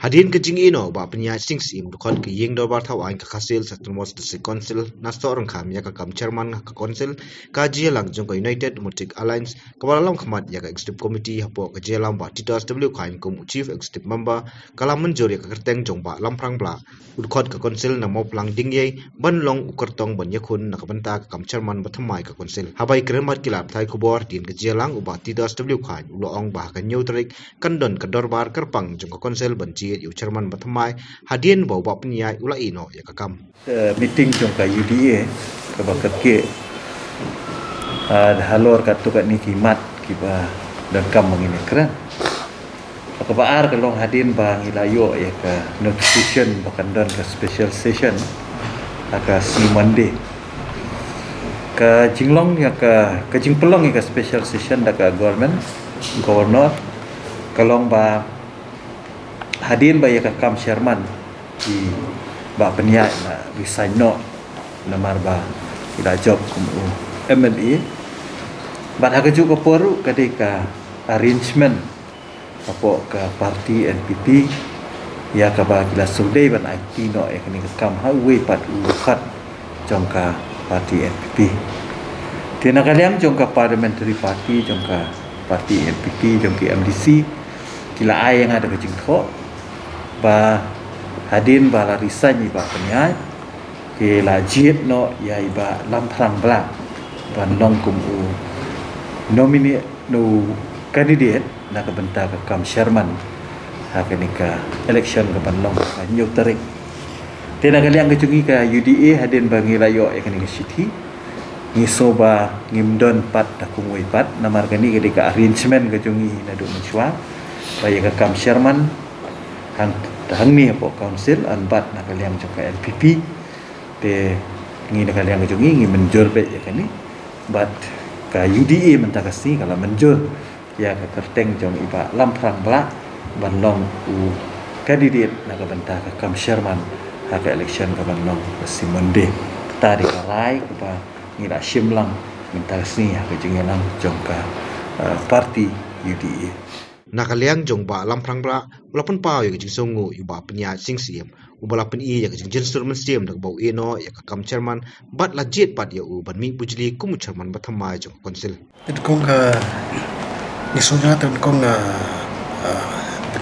Hadin ke ino ba penya sing sim dukon ke yeng do bar thaw ain ka khasil satrmos de council nasto orang kham ya ka kam chairman ka council ka lang jong ka United Democratic Alliance ka balam khmat ya ka executive committee hapo ka jelam ba titas w khain kum chief executive member kala manjur ya ka kerteng jong ba lamprang bla udkhot ka council na mo plang ding ye ban long ukartong ban yakhun na ka banta ka kam chairman ba thamai ka council habai kremat kilap thai khubor din ka jelang uba titas w khain ulo ong ba ka neutrik kandon ka dorbar kerpang jong ka council ban yu chairman batamai hadien bau bap niai ula ino ya kakam meeting jong ka UDA ka bakat ke halor ka tu kat ni kimat ki ba dan kam mangine kran ka baar ka long hadin ba ngilayo ya ka notification bakan dan ka special session ka si Monday ka jinglong ya ka jingpelong ya ka special session da ka governor kalong ba hadin ba ya ka kam chairman di ba penya na resign no namar ba ila job kum MLA ba ha ju ko poru kadika arrangement apo ka parti NPP ya ka ba kila sudai ban IT no e kini kam ha we pat u khat jong ka parti NPP tina kaliang jong ka parliamentary party jong ka parti NPP jong ki MDC kila ai yang ada ke jing tho ba hadin ba la resign ba penya ke la jit no ya iba lamprang bla ban long kum u nominate no candidate na ka benta ka kam chairman ha ka nika election ka ban long ka nyuk tarik tena kaliang ke jungi ka UDA hadin ba ngilayo e ka nika city ni soba ngimdon pat ta kumui pat namar kani ke ka arrangement ka jungi na du menchwa ba ya ka kam chairman hang ni po council anbat na kaliang joka LPP te ngi na kaliang jungi ngi menjur be ya kani bat ka UDA mentakasi kala menjur ya ka terteng jong iba lamprang bla banlong u candidate na ka benta ka kam chairman ha ka election ka banlong si Monday tadi ka rai ka ba ngi la shimlang mentakasi ha ka jingelang jong ka parti UDA nakaliang jong ba lamprang bra ulapun pau ya jing songu yu ba penya sing sim ubalapen i ya jing instrument sim dak bau ino ya kam chairman bat lajit pat ya u ban mi bujli kum chairman batamai jong council kong ni sunga tan kong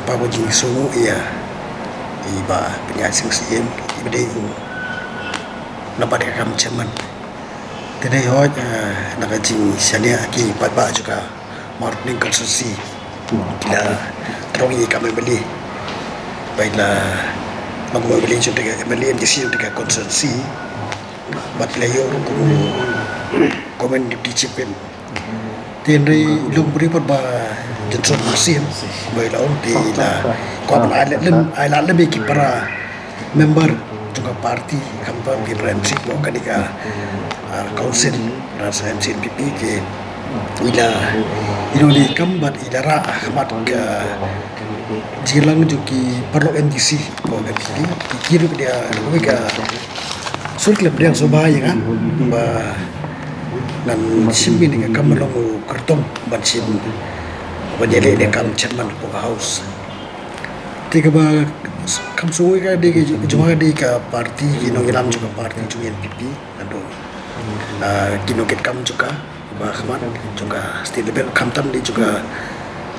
pa bo jing songu ya iba penya sing sim ibde u napat kam chairman tene ho na jing shania ki pat ba juga marketing consultancy kila terongi kami beli baiklah magu beli juga beli MDC juga konsensi bat layo komen di cipen tenri lung beri perba jenson musim baiklah di la kom ala lebih kipara member juga parti kampung di friendship kanika council rasa MCNPP ke ila inoli kambat ilara ahmad ke jilang juki perlu NDC ko NDC kiru dia mereka surklep dia sobaya kan ba nan simbi ni kam longu kartong ban sim bajele dia kam chairman ko house tiga ba kam suwe ka de juma de ka parti ino ilam juga parti ju NPP ado kino ket kam juga Bahman juga state level kamtam di juga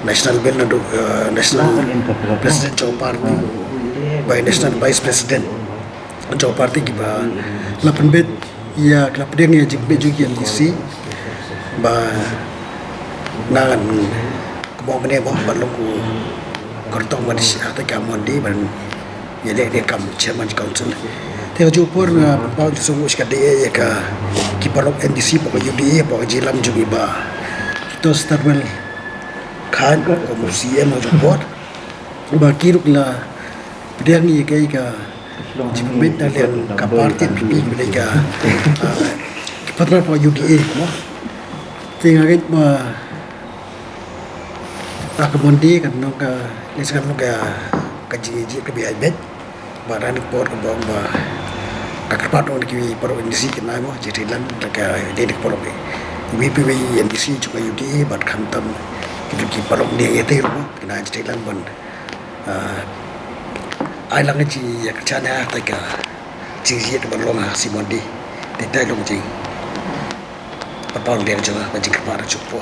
national level nado national president Joe Party by national vice president Joe Party giba lapan bet ya klap dia ngi jik beju ki LDC ba nangan ko mene bo balku kortong ban si ata kamon di ban ya de kam chairman council te jo por na pa so mo ska de ya ka kiparok NDC pa UDA pa jilam jugi ba to starwell khan ko CM jo por ba kiruk la pediang ni kai ka jibet na len ka party PP mereka kipatra pa UDA mo tinga git ba akamondi kan no ka lesan no ka jiji ka bi bet baran por ko ba kakarpat on ki paro NDC kena mo jetilan ka dedik paro be WPW NDC juga UDA bat khantam ki paro dia yete ro kena jetilan bon ai lang ji ya kachana ta ka ji ji de long ha si mondi de tai long ji pa pa de jo ba ji ka pa ra chu po